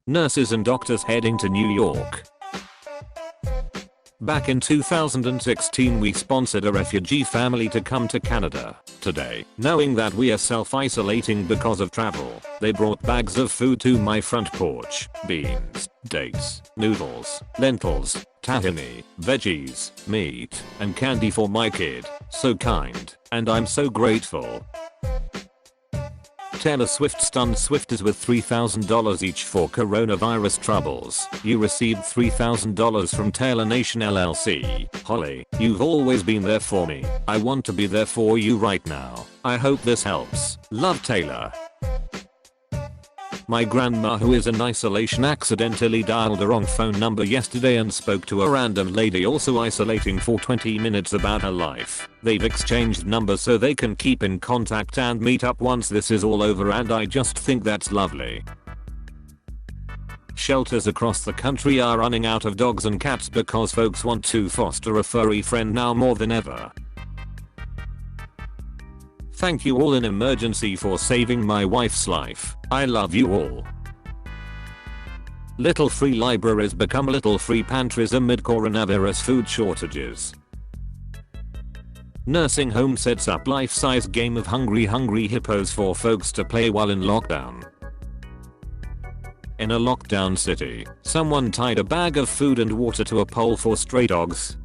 Nurses and doctors heading to New York. Back in 2016 we sponsored a refugee family to come to Canada. Today, knowing that we are self-isolating because of travel, they brought bags of food to my front porch. Beans, dates, noodles, lentils, tahini, veggies, meat, and candy for my kid. So kind, and I'm so grateful. Taylor Swift stunned Swifties with $3,000 each for coronavirus troubles. You received $3,000 from Taylor Nation LLC. Holly, you've always been there for me. I want to be there for you right now. I hope this helps. Love, Taylor. My grandma, who is in isolation, accidentally dialed the wrong phone number yesterday and spoke to a random lady also isolating for 20 minutes about her life. They've exchanged numbers so they can keep in contact and meet up once this is all over, and I just think that's lovely. Shelters across the country are running out of dogs and cats because folks want to foster a furry friend now more than ever. Thank you all in emergency for saving my wife's life. I love you all. Little free libraries become little free pantries amid coronavirus food shortages. Nursing home sets up life-size game of Hungry Hungry Hippos for folks to play while in lockdown. In a lockdown city, someone tied a bag of food and water to a pole for stray dogs.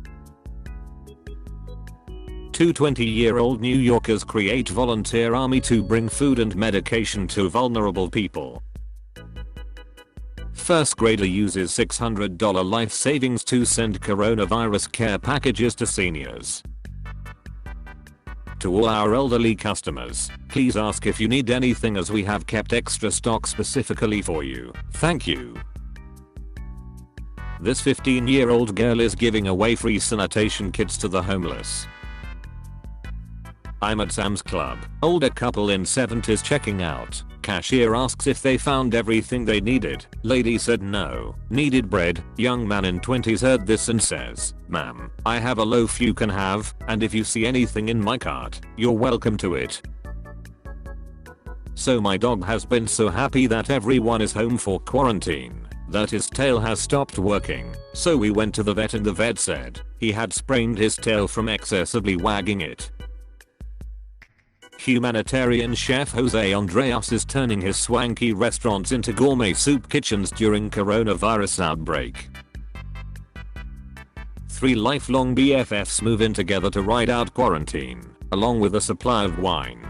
Two 20-year-old New Yorkers create volunteer army to bring food and medication to vulnerable people. First grader uses $600 life savings to send coronavirus care packages to seniors. To all our elderly customers, please ask if you need anything as we have kept extra stock specifically for you. Thank you. This 15-year-old girl is giving away free sanitation kits to the homeless. I'm at Sam's Club. Older couple in 70s checking out. Cashier asks if they found everything they needed. Lady said no. Needed bread. Young man in 20s heard this and says, "Ma'am, I have a loaf you can have, and if you see anything in my cart, you're welcome to it." So my dog has been so happy that everyone is home for quarantine that his tail has stopped working. So we went to the vet and the vet said he had sprained his tail from excessively wagging it. Humanitarian chef Jose Andreas is turning his swanky restaurants into gourmet soup kitchens during coronavirus outbreak. 3 lifelong BFFs move in together to ride out quarantine, along with a supply of wine.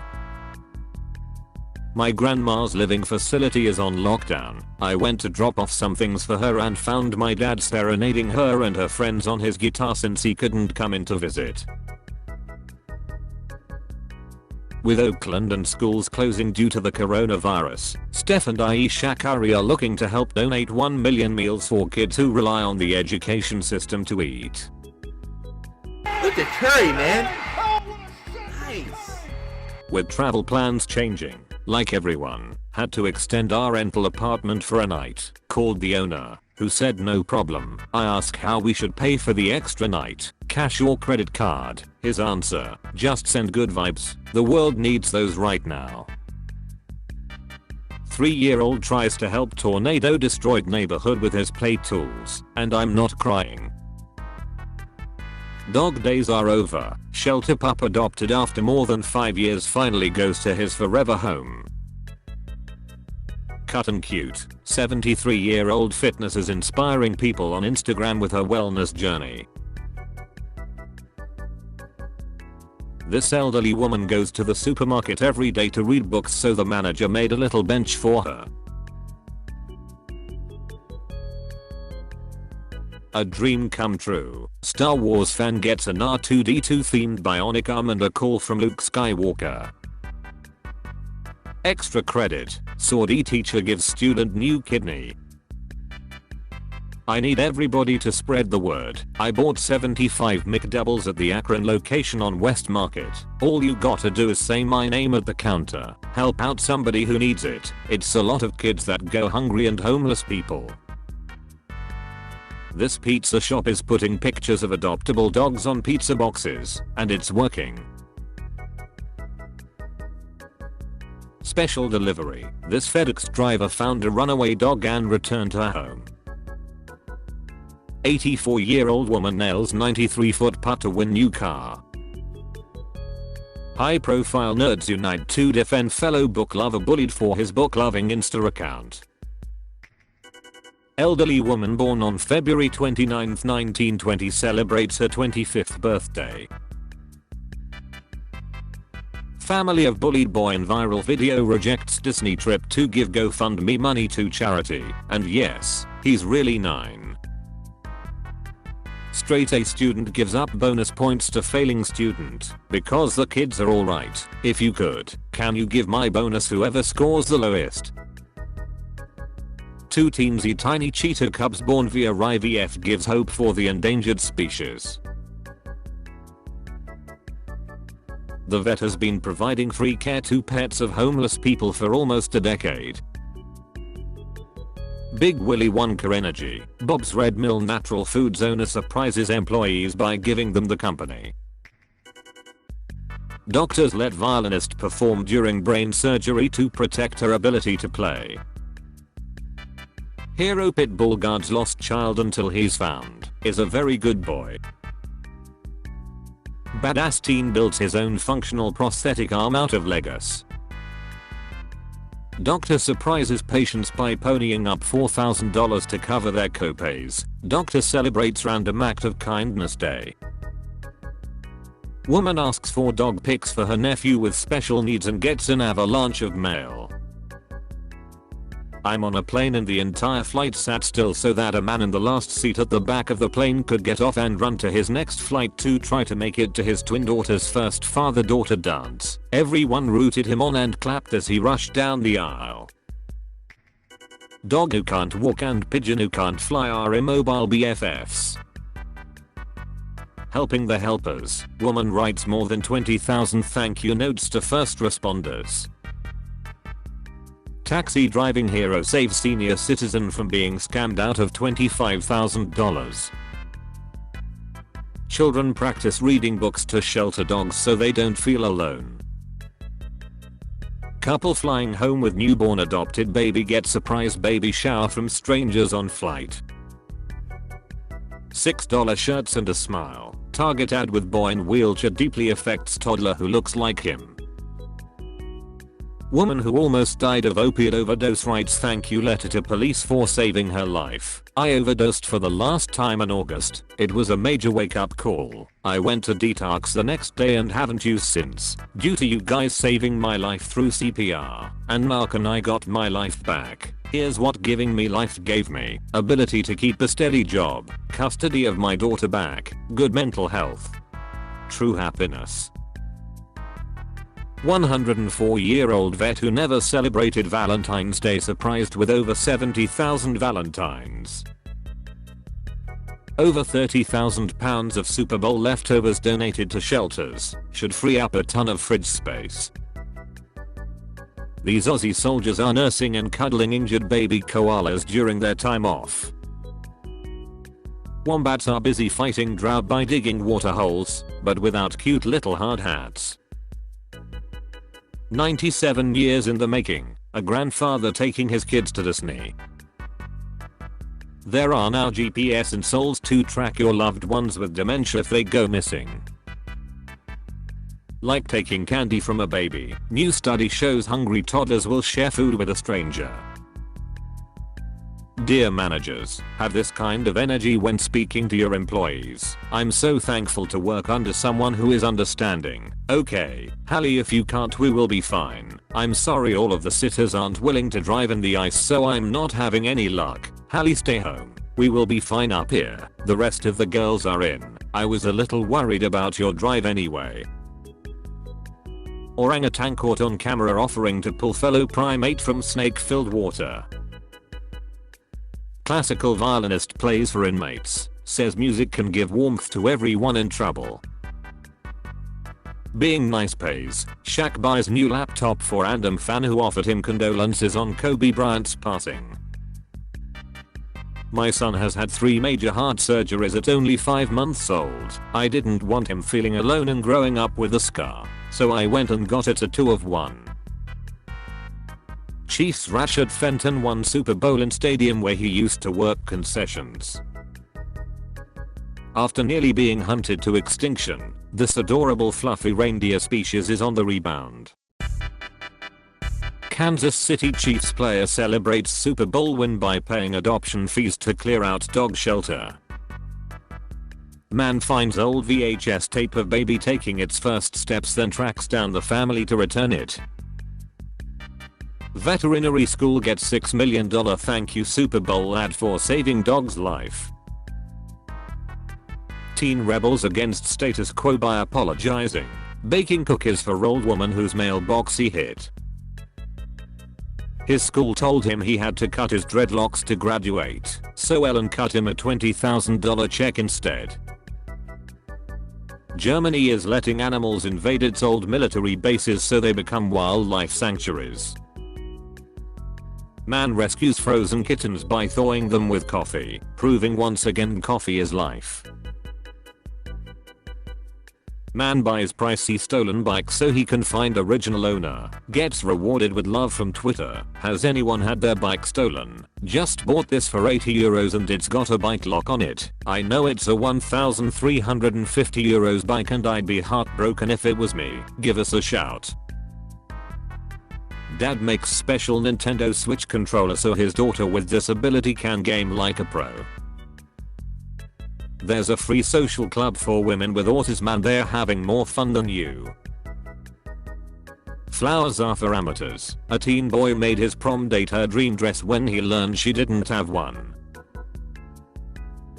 My grandma's living facility is on lockdown. I went to drop off some things for her and found my dad serenading her and her friends on his guitar since he couldn't come in to visit. With Oakland and schools closing due to the coronavirus, Steph and Aisha Curry are looking to help donate 1 million meals for kids who rely on the education system to eat. Look at Curry, man. Nice. With travel plans changing, like everyone, had to extend our rental apartment for a night. Called the owner, who said no problem. I asked how we should pay for the extra night. Cash or credit card? His answer, just send good vibes. The world needs those right now. 3-year-old tries to help tornado destroyed neighborhood with his play tools, and I'm not crying. Dog days are over. Shelter pup adopted after more than 5 years finally goes to his forever home. Cut and cute, 73-year-old fitness is inspiring people on Instagram with her wellness journey. This elderly woman goes to the supermarket every day to read books, so the manager made a little bench for her. A dream come true. Star Wars fan gets an R2-D2 themed bionic arm and a call from Luke Skywalker. Extra credit. Saudi teacher gives student new kidney. I need everybody to spread the word. I bought 75 McDoubles at the Akron location on West Market. All you gotta do is say my name at the counter. Help out somebody who needs it. It's a lot of kids that go hungry and homeless people. This pizza shop is putting pictures of adoptable dogs on pizza boxes, and it's working. Special delivery. This FedEx driver found a runaway dog and returned her home. 84-year-old woman nails 93-foot putt to win new car. High-profile nerds unite to defend fellow book lover bullied for his book-loving Insta account. Elderly woman born on February 29, 1920 celebrates her 25th birthday. Family of bullied boy in viral video rejects Disney trip to give GoFundMe money to charity, and yes, he's really 9. Straight A student gives up bonus points to failing student because the kids are alright. If you could, can you give my bonus whoever scores the lowest? Two teensy tiny cheetah cubs born via IVF gives hope for the endangered species. The vet has been providing free care to pets of homeless people for almost a decade. Big Willy Wonka energy. Bob's Red Mill Natural Foods owner surprises employees by giving them the company. Doctors let violinist perform during brain surgery to protect her ability to play. Hero Pitbull guards lost child until he's found. Is a very good boy. Badass teen builds his own functional prosthetic arm out of Legos. Doctor surprises patients by ponying up $4,000 to cover their copays. Doctor celebrates random act of kindness day. Woman asks for dog pics for her nephew with special needs and gets an avalanche of mail. I'm on a plane and the entire flight sat still so that a man in the last seat at the back of the plane could get off and run to his next flight to try to make it to his twin daughter's first father-daughter dance. Everyone rooted him on and clapped as he rushed down the aisle. Dog who can't walk and pigeon who can't fly are immobile BFFs. Helping the helpers. Woman writes more than 20,000 thank you notes to first responders. Taxi driving hero saves senior citizen from being scammed out of $25,000. Children practice reading books to shelter dogs so they don't feel alone. Couple flying home with newborn adopted baby gets surprise baby shower from strangers on flight. $6 shirts and a smile. Target ad with boy in wheelchair deeply affects toddler who looks like him. Woman who almost died of opiate overdose writes thank you letter to police for saving her life. I overdosed for the last time in August. It was a major wake up call. I went to detox the next day and haven't used since. Due to you guys saving my life through CPR. And Mark and I got my life back. Here's what giving me life gave me. Ability to keep a steady job. Custody of my daughter back. Good mental health. True happiness. 104-year-old vet who never celebrated Valentine's Day surprised with over 70,000 Valentines. Over 30,000 pounds of Super Bowl leftovers donated to shelters should free up a ton of fridge space. These Aussie soldiers are nursing and cuddling injured baby koalas during their time off. Wombats are busy fighting drought by digging water holes, but without cute little hard hats. 97 years in the making, a grandfather taking his kids to Disney. There are now GPS insoles to track your loved ones with dementia if they go missing. Like taking candy from a baby, new study shows hungry toddlers will share food with a stranger. Dear managers, have this kind of energy when speaking to your employees. I'm so thankful to work under someone who is understanding. Okay, Hallie, if you can't we will be fine. I'm sorry all of the sitters aren't willing to drive in the ice so I'm not having any luck. Hallie, stay home. We will be fine up here. The rest of the girls are in. I was a little worried about your drive anyway. Orangutan caught on camera offering to pull fellow primate from snake-filled water. Classical violinist plays for inmates, says music can give warmth to everyone in trouble. Being nice pays. Shaq buys new laptop for random fan who offered him condolences on Kobe Bryant's passing. My son has had 3 major heart surgeries at only 5 months old. I didn't want him feeling alone and growing up with a scar, so I went and got a tattoo of one. Chiefs Rashad Fenton won Super Bowl in stadium where he used to work concessions. After nearly being hunted to extinction, this adorable fluffy reindeer species is on the rebound. Kansas City Chiefs player celebrates Super Bowl win by paying adoption fees to clear out dog shelter. Man finds old VHS tape of baby taking its first steps, then tracks down the family to return it. Veterinary school gets $6 million thank you Super Bowl ad for saving dog's life. Teen rebels against status quo by apologizing, baking cookies for old woman whose mailbox he hit. His school told him he had to cut his dreadlocks to graduate, so Ellen cut him a $20,000 check instead. Germany is letting animals invade its old military bases so they become wildlife sanctuaries. Man rescues frozen kittens by thawing them with coffee, proving once again coffee is life. Man buys pricey stolen bike so he can find original owner, gets rewarded with love from Twitter. Has anyone had their bike stolen? Just bought this for €80 and it's got a bike lock on it. I know it's a €1,350 bike and I'd be heartbroken if it was me. Give us a shout. Dad makes special Nintendo Switch controller so his daughter with disability can game like a pro. There's a free social club for women with autism and they're having more fun than you. Flowers are for amateurs. A teen boy made his prom date her dream dress when he learned she didn't have one.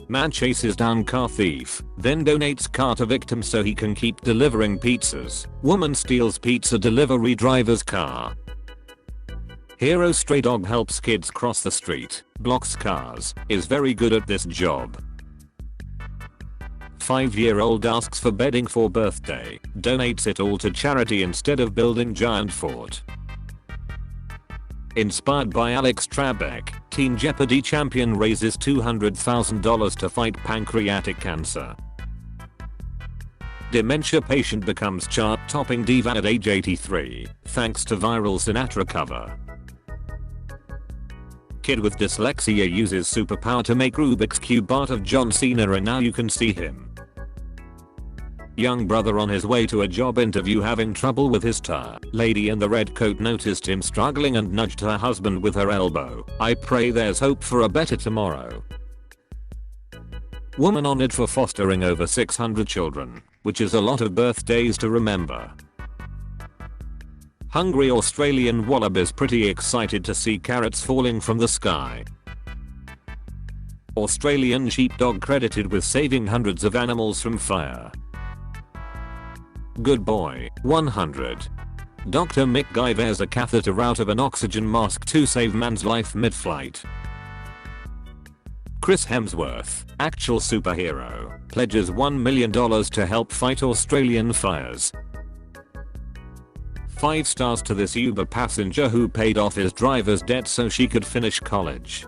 Man chases down car thief, then donates car to victim so he can keep delivering pizzas. Woman steals pizza delivery driver's car. Hero stray dog helps kids cross the street, blocks cars, is very good at this job. 5-year-old asks for bedding for birthday, donates it all to charity instead of building giant fort. Inspired by Alex Trebek, Teen Jeopardy champion raises $200,000 to fight pancreatic cancer. Dementia patient becomes chart-topping diva at age 83, thanks to viral Sinatra cover. Kid with dyslexia uses superpower to make Rubik's Cube art of John Cena and now you can see him. Young brother on his way to a job interview having trouble with his tie. Lady in the red coat noticed him struggling and nudged her husband with her elbow. I pray there's hope for a better tomorrow. Woman honored for fostering over 600 children, which is a lot of birthdays to remember. Hungry Australian wallabies pretty excited to see carrots falling from the sky. Australian sheepdog credited with saving hundreds of animals from fire. Good boy, 100. Dr. MacGyver's a catheter out of an oxygen mask to save man's life mid-flight. Chris Hemsworth, actual superhero, pledges $1 million to help fight Australian fires. 5 stars to this Uber passenger who paid off his driver's debt so she could finish college.